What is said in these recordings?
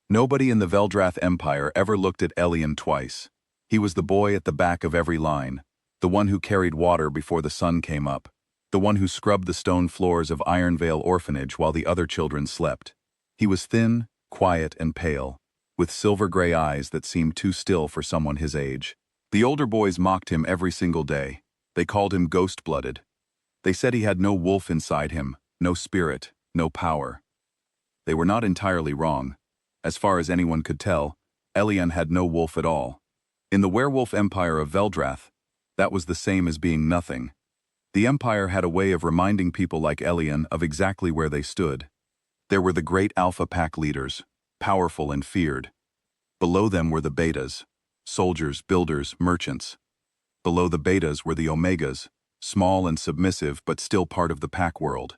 Nobody in the Veldrath Empire ever looked at Elian twice. He was the boy at the back of every line, the one who carried water before the sun came up, the one who scrubbed the stone floors of Ironvale Orphanage while the other children slept. He was thin, quiet, and pale, with silver-gray eyes that seemed too still for someone his age. The older boys mocked him every single day. They called him ghost-blooded. They said he had no wolf inside him, no spirit, no power. They were not entirely wrong. As far as anyone could tell, Elian had no wolf at all. In the werewolf empire of Veldrath, that was the same as being nothing. The empire had a way of reminding people like Elian of exactly where they stood. There were the great alpha pack leaders, powerful and feared. Below them were the betas, soldiers, builders, merchants. Below the betas were the omegas, small and submissive but still part of the pack world.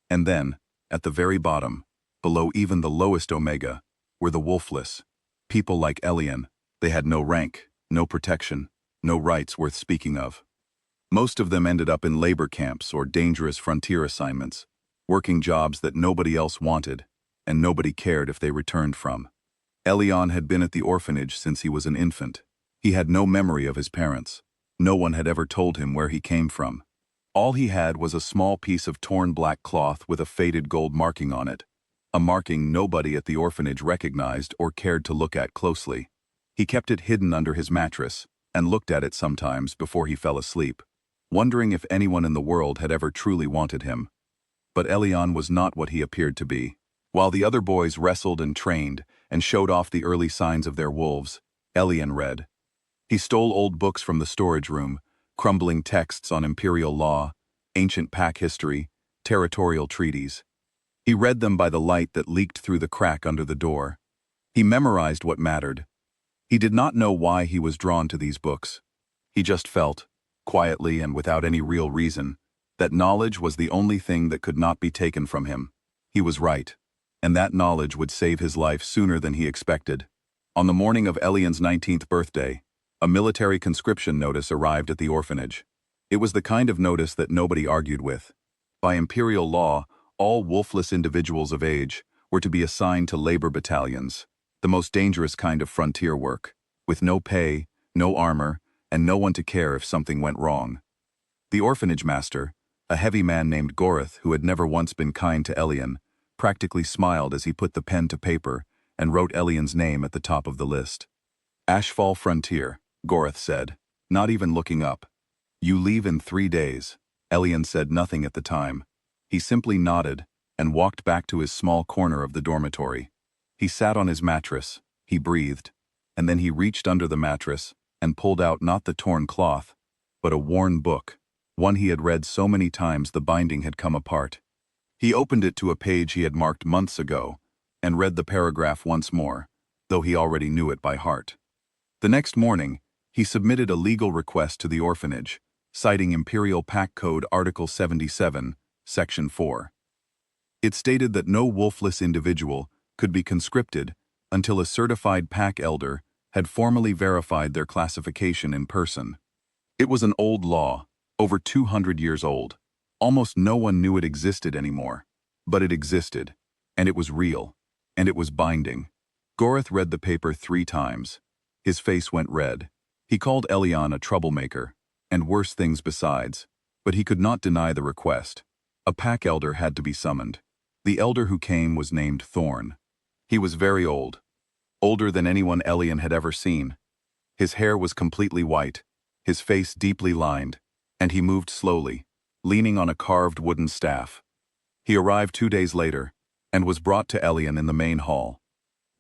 And then, at the very bottom, below even the lowest omega, were the wolfless. People like Elian. They had no rank, no protection, no rights worth speaking of. Most of them ended up in labor camps or dangerous frontier assignments, working jobs that nobody else wanted, and nobody cared if they returned from. Elian had been at the orphanage since he was an infant. He had no memory of his parents. No one had ever told him where he came from. All he had was a small piece of torn black cloth with a faded gold marking on it, a marking nobody at the orphanage recognized or cared to look at closely. He kept it hidden under his mattress and looked at it sometimes before he fell asleep, wondering if anyone in the world had ever truly wanted him. But Elian was not what he appeared to be. While the other boys wrestled and trained and showed off the early signs of their wolves, Elian read. He stole old books from the storage room, crumbling texts on Imperial law, ancient pack history, territorial treaties. He read them by the light that leaked through the crack under the door. He memorized what mattered. He did not know why he was drawn to these books. He just felt, quietly and without any real reason, that knowledge was the only thing that could not be taken from him. He was right, and that knowledge would save his life sooner than he expected. On the morning of Elian's 19th birthday, a military conscription notice arrived at the orphanage. It was the kind of notice that nobody argued with. By Imperial law, all wolfless individuals of age were to be assigned to labor battalions, the most dangerous kind of frontier work, with no pay, no armor, and no one to care if something went wrong. The orphanage master, a heavy man named Gorith who had never once been kind to Elian, practically smiled as he put the pen to paper and wrote Elian's name at the top of the list. Ashfall Frontier, Gorith said, not even looking up. You leave in 3 days. Elian said nothing at the time. He simply nodded and walked back to his small corner of the dormitory. He sat on his mattress, he breathed, and then he reached under the mattress and pulled out not the torn cloth, but a worn book, one he had read so many times the binding had come apart. He opened it to a page he had marked months ago and read the paragraph once more, though he already knew it by heart. The next morning, he submitted a legal request to the orphanage, citing Imperial Pack Code Article 77, Section 4. It stated that no wolfless individual could be conscripted until a certified pack elder had formally verified their classification in person. It was an old law, over 200 years old. Almost no one knew it existed anymore. But it existed, and it was real, and it was binding. Gorith read the paper 3 times. His face went red. He called Elian a troublemaker, and worse things besides, but he could not deny the request. A pack elder had to be summoned. The elder who came was named Thorn. He was very old, older than anyone Elian had ever seen. His hair was completely white, his face deeply lined, and he moved slowly, leaning on a carved wooden staff. He arrived 2 days later, and was brought to Elian in the main hall.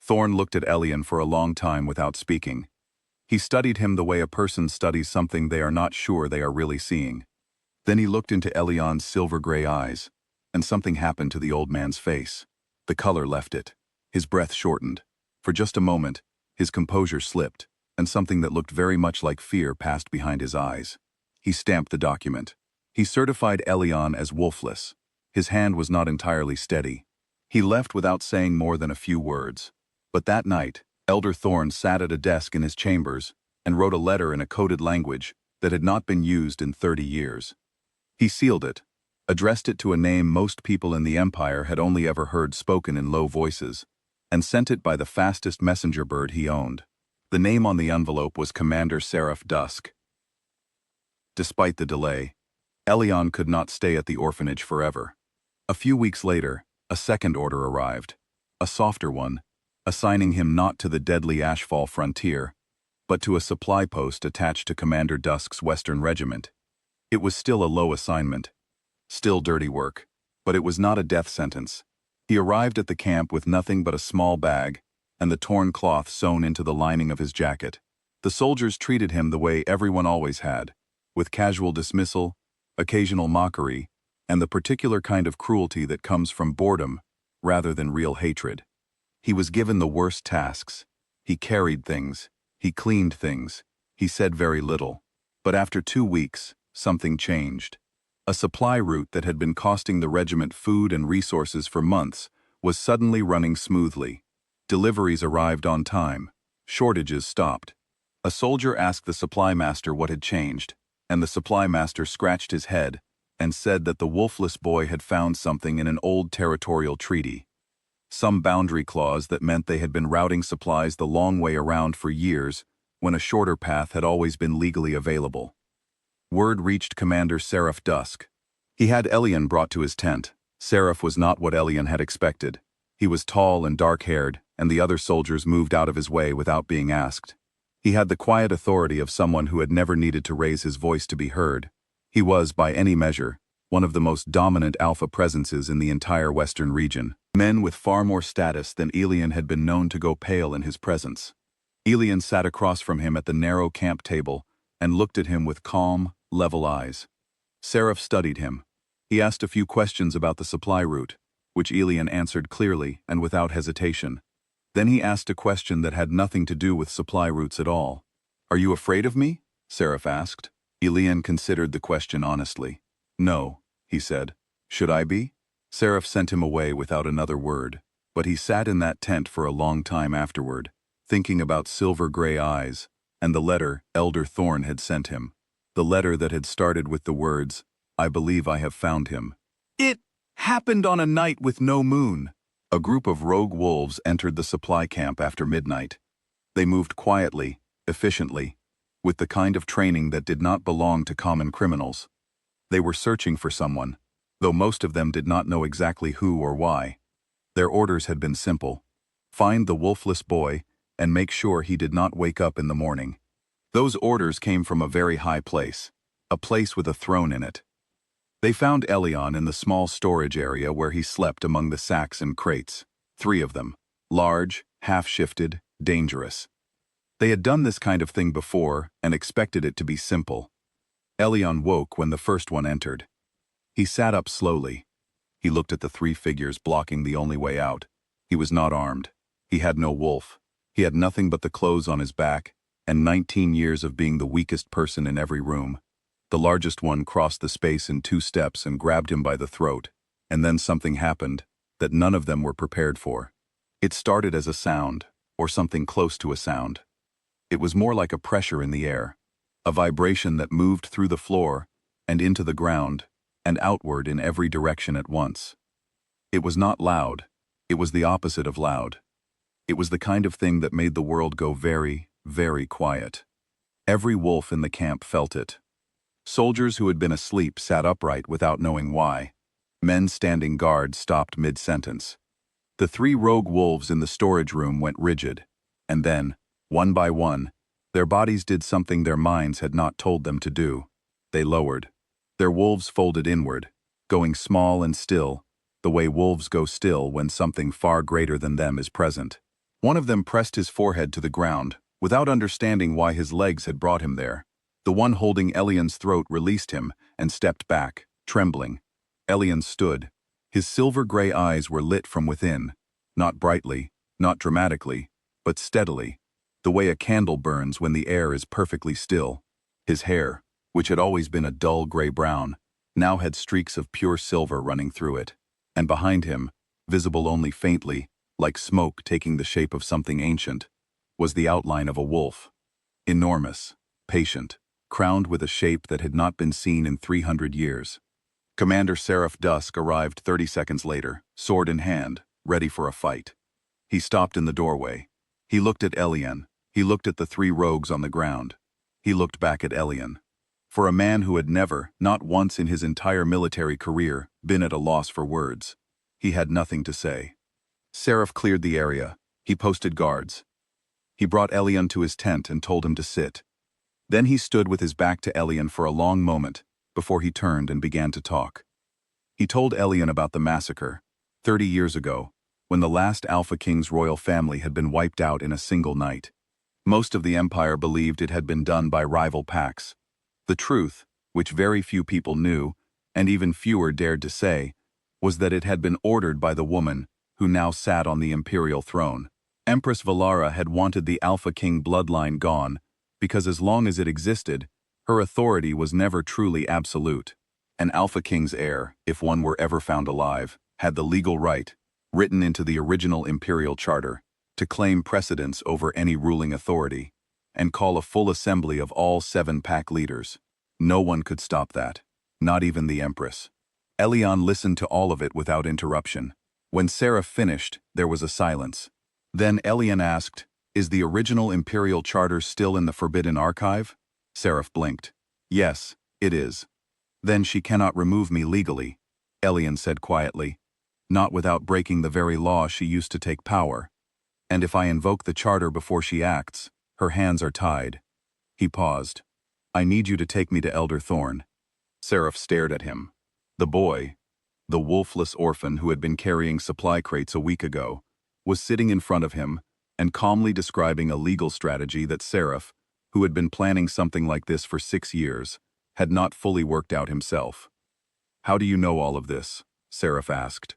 Thorn looked at Elian for a long time without speaking. He studied him the way a person studies something they are not sure they are really seeing. Then he looked into Elian's silver-gray eyes, and something happened to the old man's face. The color left it. His breath shortened. For just a moment, his composure slipped, and something that looked very much like fear passed behind his eyes. He stamped the document. He certified Elian as wolfless. His hand was not entirely steady. He left without saying more than a few words. But that night, Elder Thorn sat at a desk in his chambers and wrote a letter in a coded language that had not been used in 30 years. He sealed it, addressed it to a name most people in the Empire had only ever heard spoken in low voices, and sent it by the fastest messenger bird he owned. The name on the envelope was Commander Seraph Dusk. Despite the delay, Elian could not stay at the orphanage forever. A few weeks later, a second order arrived, a softer one, assigning him not to the deadly Ashfall frontier, but to a supply post attached to Commander Dusk's Western Regiment. It was still a low assignment, still dirty work, but it was not a death sentence. He arrived at the camp with nothing but a small bag and the torn cloth sewn into the lining of his jacket. The soldiers treated him the way everyone always had, with casual dismissal, occasional mockery, and the particular kind of cruelty that comes from boredom rather than real hatred. He was given the worst tasks. He carried things. He cleaned things. He said very little. But after 2 weeks, something changed. A supply route that had been costing the regiment food and resources for months was suddenly running smoothly. Deliveries arrived on time. Shortages stopped. A soldier asked the supply master what had changed, and the supply master scratched his head and said that the wolfless boy had found something in an old territorial treaty. Some boundary clause that meant they had been routing supplies the long way around for years when a shorter path had always been legally available. Word reached Commander Seraph Dusk. He had Elian brought to his tent. Seraph was not what Elian had expected. He was tall and dark-haired, and the other soldiers moved out of his way without being asked. He had the quiet authority of someone who had never needed to raise his voice to be heard. He was, by any measure, one of the most dominant alpha presences in the entire Western region. Men with far more status than Elian had been known to go pale in his presence. Elian sat across from him at the narrow camp table and looked at him with calm, level eyes. Seraph studied him. He asked a few questions about the supply route, which Elian answered clearly and without hesitation. Then he asked a question that had nothing to do with supply routes at all. "Are you afraid of me?" Seraph asked. Elian considered the question honestly. "No," he said. "Should I be?" Seraph sent him away without another word, but he sat in that tent for a long time afterward, thinking about silver-gray eyes and the letter Elder Thorn had sent him, the letter that had started with the words, "I believe I have found him." It happened on a night with no moon. A group of rogue wolves entered the supply camp after midnight. They moved quietly, efficiently, with the kind of training that did not belong to common criminals. They were searching for someone, though most of them did not know exactly who or why. Their orders had been simple: find the wolfless boy and make sure he did not wake up in the morning. Those orders came from a very high place, a place with a throne in it. They found Elian in the small storage area where he slept among the sacks and crates, 3 of them, large, half-shifted, dangerous. They had done this kind of thing before and expected it to be simple. Elian woke when the first one entered. He sat up slowly. He looked at the 3 figures blocking the only way out. He was not armed. He had no wolf. He had nothing but the clothes on his back and 19 years of being the weakest person in every room. The largest one crossed the space in 2 steps and grabbed him by the throat, and then something happened that none of them were prepared for. It started as a sound, or something close to a sound. It was more like a pressure in the air, a vibration that moved through the floor and into the ground and outward in every direction at once. It was not loud. It was the opposite of loud. It was the kind of thing that made the world go very, very quiet. Every wolf in the camp felt it. Soldiers who had been asleep sat upright without knowing why. Men standing guard stopped mid-sentence. The 3 rogue wolves in the storage room went rigid, and then, one by one, their bodies did something their minds had not told them to do. They lowered. Their wolves folded inward, going small and still, the way wolves go still when something far greater than them is present. One of them pressed his forehead to the ground, without understanding why his legs had brought him there. The one holding Elian's throat released him and stepped back, trembling. Elian stood. His silver-gray eyes were lit from within, not brightly, not dramatically, but steadily, the way a candle burns when the air is perfectly still. His hair, which had always been a dull gray-brown, now had streaks of pure silver running through it, and behind him, visible only faintly, like smoke taking the shape of something ancient, was the outline of a wolf. Enormous, patient, crowned with a shape that had not been seen in 300 years. Commander Seraph Dusk arrived 30 seconds later, sword in hand, ready for a fight. He stopped in the doorway. He looked at Elian. He looked at the three rogues on the ground. He looked back at Elian. For a man who had never, not once in his entire military career, been at a loss for words, he had nothing to say. Seraph cleared the area. He posted guards. He brought Elian to his tent and told him to sit. Then he stood with his back to Elian for a long moment, before he turned and began to talk. He told Elian about the massacre, 30 years ago, when the last Alpha King's royal family had been wiped out in a single night. Most of the Empire believed it had been done by rival packs. The truth, which very few people knew, and even fewer dared to say, was that it had been ordered by the woman who now sat on the Imperial throne. Empress Valara had wanted the Alpha King bloodline gone, because as long as it existed, her authority was never truly absolute. An Alpha King's heir, if one were ever found alive, had the legal right, written into the original Imperial Charter, to claim precedence over any ruling authority, and call a full assembly of all 7 pack leaders. No one could stop that, not even the Empress. Elian listened to all of it without interruption. When Seraph finished, there was a silence. Then Elian asked, "Is the original Imperial Charter still in the Forbidden Archive?" Seraph blinked. "Yes, it is." "Then she cannot remove me legally," Elian said quietly. "Not without breaking the very law she used to take power. And if I invoke the Charter before she acts, her hands are tied." He paused. "I need you to take me to Elder Thorn." Seraph stared at him. The boy, the wolfless orphan who had been carrying supply crates a week ago, was sitting in front of him and calmly describing a legal strategy that Seraph, who had been planning something like this for 6 years, had not fully worked out himself. "How do you know all of this?" Seraph asked.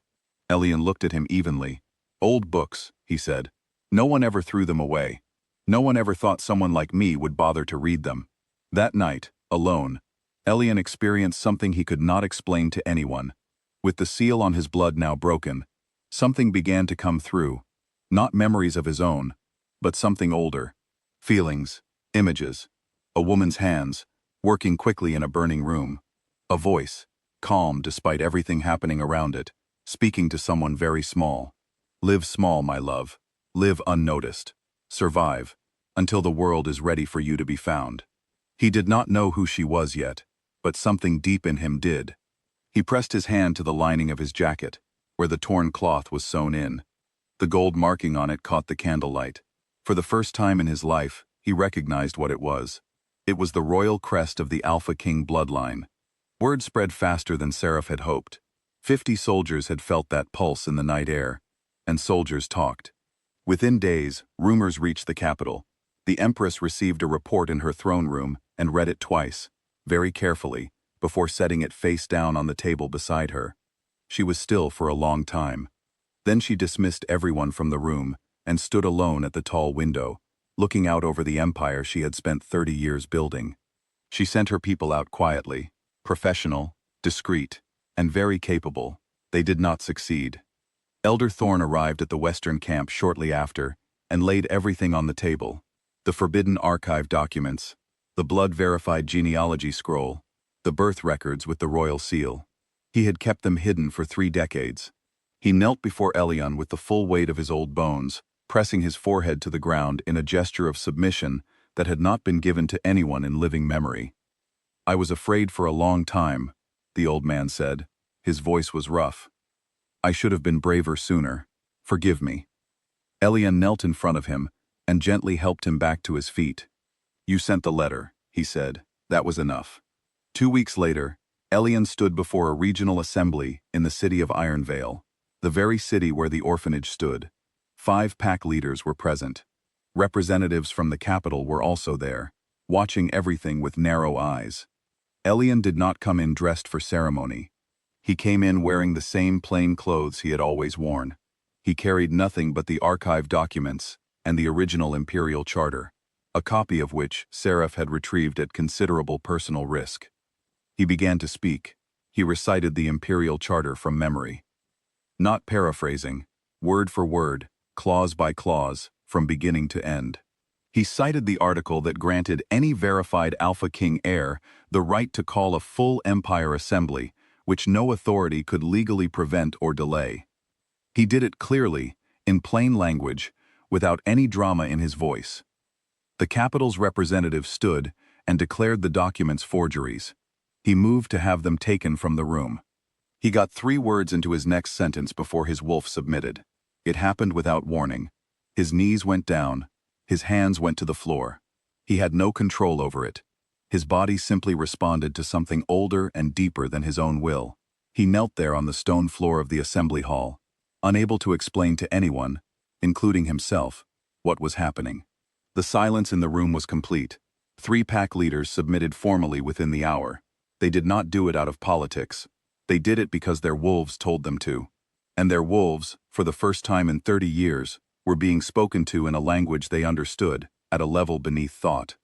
Elian looked at him evenly. "Old books," he said. "No one ever threw them away. No one ever thought someone like me would bother to read them." That night, alone, Elian experienced something he could not explain to anyone. With the seal on his blood now broken, something began to come through. Not memories of his own, but something older. Feelings, images, a woman's hands, working quickly in a burning room. A voice, calm despite everything happening around it, speaking to someone very small. "Live small, my love. Live unnoticed. Survive, until the world is ready for you to be found." He did not know who she was yet, but something deep in him did. He pressed his hand to the lining of his jacket, where the torn cloth was sewn in. The gold marking on it caught the candlelight. For the first time in his life, he recognized what it was. It was the royal crest of the Alpha King bloodline. Word spread faster than Seraph had hoped. 50 soldiers had felt that pulse in the night air, and soldiers talked. Within days, rumors reached the capital. The Empress received a report in her throne room and read it twice, very carefully, before setting it face down on the table beside her. She was still for a long time. Then she dismissed everyone from the room and stood alone at the tall window, looking out over the empire she had spent 30 years building. She sent her people out quietly, professional, discreet, and very capable. They did not succeed. Elder Thorn arrived at the Western camp shortly after and laid everything on the table. The forbidden archive documents, the blood-verified genealogy scroll, the birth records with the royal seal. He had kept them hidden for 3 decades. He knelt before Elian with the full weight of his old bones, pressing his forehead to the ground in a gesture of submission that had not been given to anyone in living memory. "I was afraid for a long time," the old man said. His voice was rough. "I should have been braver sooner. Forgive me." Elian knelt in front of him and gently helped him back to his feet. "You sent the letter," he said. "That was enough." 2 weeks later, Elian stood before a regional assembly in the city of Ironvale, the very city where the orphanage stood. 5 pack leaders were present. Representatives from the capital were also there, watching everything with narrow eyes. Elian did not come in dressed for ceremony. He came in wearing the same plain clothes he had always worn. He carried nothing but the archive documents and the original Imperial Charter, a copy of which Seraph had retrieved at considerable personal risk. He began to speak. He recited the Imperial Charter from memory. Not paraphrasing, word for word, clause by clause, from beginning to end. He cited the article that granted any verified Alpha King heir the right to call a full Empire assembly, which no authority could legally prevent or delay. He did it clearly, in plain language, without any drama in his voice. The capital's representative stood and declared the documents forgeries. He moved to have them taken from the room. He got 3 words into his next sentence before his wolf submitted. It happened without warning. His knees went down. His hands went to the floor. He had no control over it. His body simply responded to something older and deeper than his own will. He knelt there on the stone floor of the assembly hall, unable to explain to anyone, including himself, what was happening. The silence in the room was complete. 3 pack leaders submitted formally within the hour. They did not do it out of politics. They did it because their wolves told them to. And their wolves, for the first time in 30 years, were being spoken to in a language they understood, at a level beneath thought.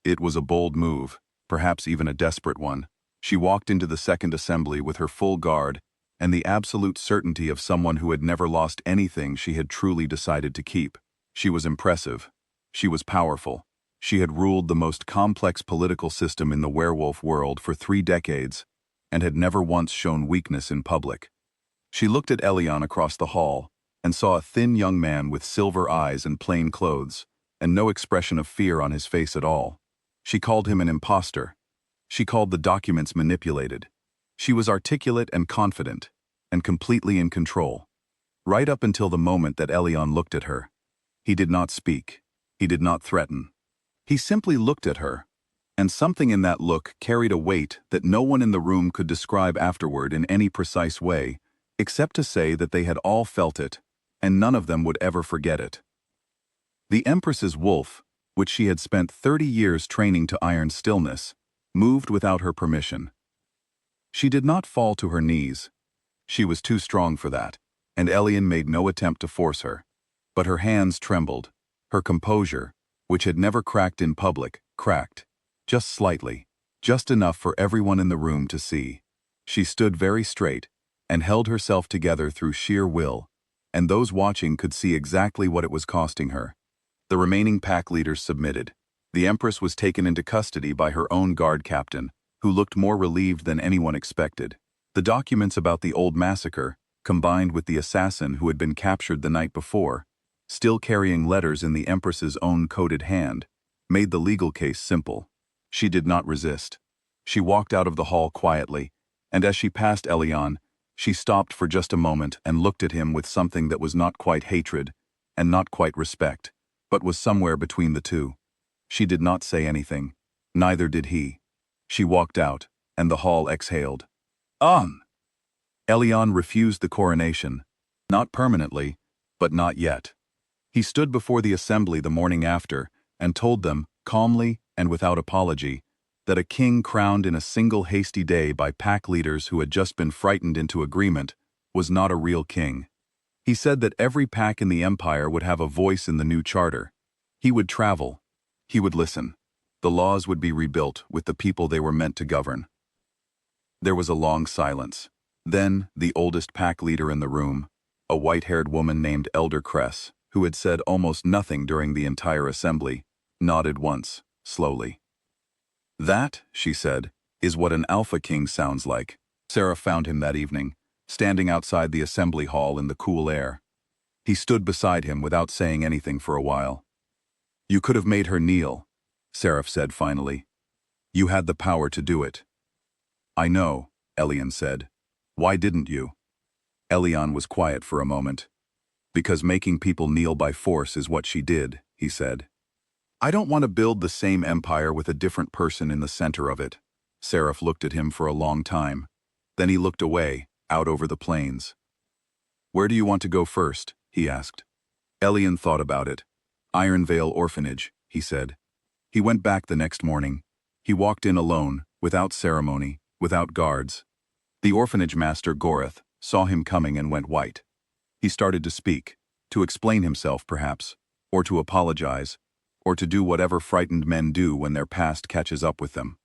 It was a bold move, perhaps even a desperate one. She walked into the second assembly with her full guard and the absolute certainty of someone who had never lost anything she had truly decided to keep. She was impressive. She was powerful. She had ruled the most complex political system in the werewolf world for 3 decades and had never once shown weakness in public. She looked at Elian across the hall and saw a thin young man with silver eyes and plain clothes, and no expression of fear on his face at all. She called him an imposter. She called the documents manipulated. She was articulate and confident, and completely in control. Right up until the moment that Elian looked at her. He did not speak. He did not threaten. He simply looked at her, and something in that look carried a weight that no one in the room could describe afterward in any precise way, except to say that they had all felt it, and none of them would ever forget it. The Empress's wolf, which she had spent 30 years training to iron stillness, moved without her permission. She did not fall to her knees. She was too strong for that, and Elian made no attempt to force her. But her hands trembled. Her composure, which had never cracked in public, cracked. Just slightly, just enough for everyone in the room to see. She stood very straight and held herself together through sheer will, and those watching could see exactly what it was costing her. The remaining pack leaders submitted. The Empress was taken into custody by her own guard captain, who looked more relieved than anyone expected. The documents about the old massacre, combined with the assassin who had been captured the night before, still carrying letters in the Empress's own coded hand, made the legal case simple. She did not resist. She walked out of the hall quietly, and as she passed Elian, she stopped for just a moment and looked at him with something that was not quite hatred and not quite respect, but was somewhere between the two. She did not say anything. Neither did he. She walked out, and the hall exhaled. On! Elian refused the coronation. Not permanently, but not yet. He stood before the assembly the morning after and told them, calmly and without apology, that a king crowned in a single hasty day by pack leaders who had just been frightened into agreement was not a real king. He said that every pack in the empire would have a voice in the new charter. He would travel. He would listen. The laws would be rebuilt with the people they were meant to govern. There was a long silence. Then, the oldest pack leader in the room, a white-haired woman named Elder Cress, who had said almost nothing during the entire assembly, nodded once, slowly. That, she said, is what an alpha king sounds like. Sarah found him that evening, standing outside the assembly hall in the cool air. He stood beside him without saying anything for a while. You could have made her kneel, Seraph said finally. You had the power to do it. I know, Elian said. Why didn't you? Elian was quiet for a moment. Because making people kneel by force is what she did, he said. I don't want to build the same empire with a different person in the center of it. Seraph looked at him for a long time. Then he looked away, out over the plains. Where do you want to go first? He asked. Elian thought about it. Ironvale Orphanage, he said. He went back the next morning. He walked in alone, without ceremony, without guards. The orphanage master, Gorath, saw him coming and went white. He started to speak, to explain himself perhaps, or to apologize, or to do whatever frightened men do when their past catches up with them.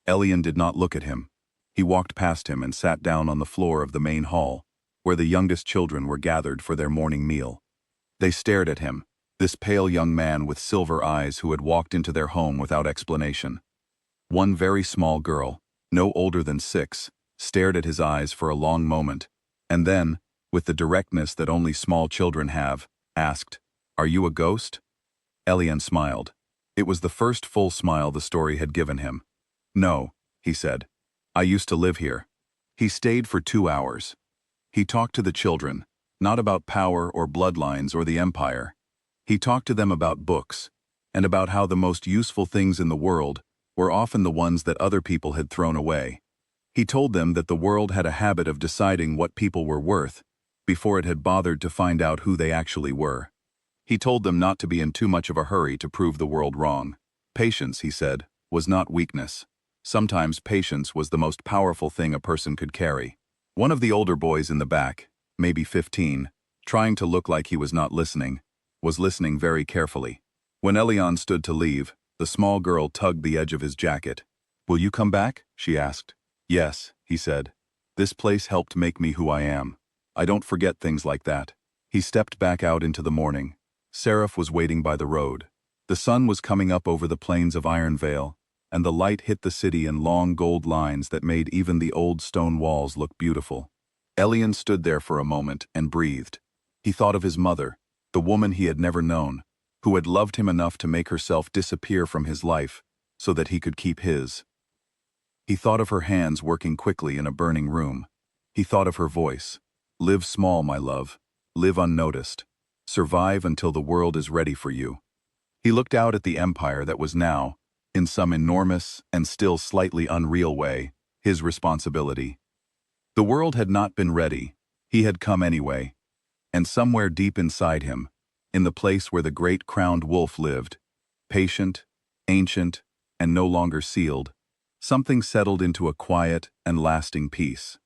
Elian did not look at him. He walked past him and sat down on the floor of the main hall, where the youngest children were gathered for their morning meal. They stared at him, this pale young man with silver eyes who had walked into their home without explanation. One very small girl, no older than 6, stared at his eyes for a long moment, and then, with the directness that only small children have, asked, "Are you a ghost?" Elian smiled. It was the first full smile the story had given him. "No," he said. "I used to live here." He stayed for 2 hours. He talked to the children, not about power or bloodlines or the Empire. He talked to them about books, and about how the most useful things in the world were often the ones that other people had thrown away. He told them that the world had a habit of deciding what people were worth before it had bothered to find out who they actually were. He told them not to be in too much of a hurry to prove the world wrong. Patience, he said, was not weakness. Sometimes patience was the most powerful thing a person could carry. One of the older boys in the back, maybe 15, trying to look like he was not listening, was listening very carefully. When Elian stood to leave, the small girl tugged the edge of his jacket. "Will you come back?" she asked. "Yes," he said. "This place helped make me who I am. I don't forget things like that." He stepped back out into the morning. Seraph was waiting by the road. The sun was coming up over the plains of Ironvale, and the light hit the city in long gold lines that made even the old stone walls look beautiful. Elian stood there for a moment and breathed. He thought of his mother, the woman he had never known, who had loved him enough to make herself disappear from his life so that he could keep his. He thought of her hands working quickly in a burning room. He thought of her voice. "Live small, my love. Live unnoticed. Survive until the world is ready for you." He looked out at the empire that was now, in some enormous and still slightly unreal way, his responsibility. The world had not been ready. He had come anyway. And somewhere deep inside him, in the place where the great crowned wolf lived, patient, ancient, and no longer sealed, something settled into a quiet and lasting peace.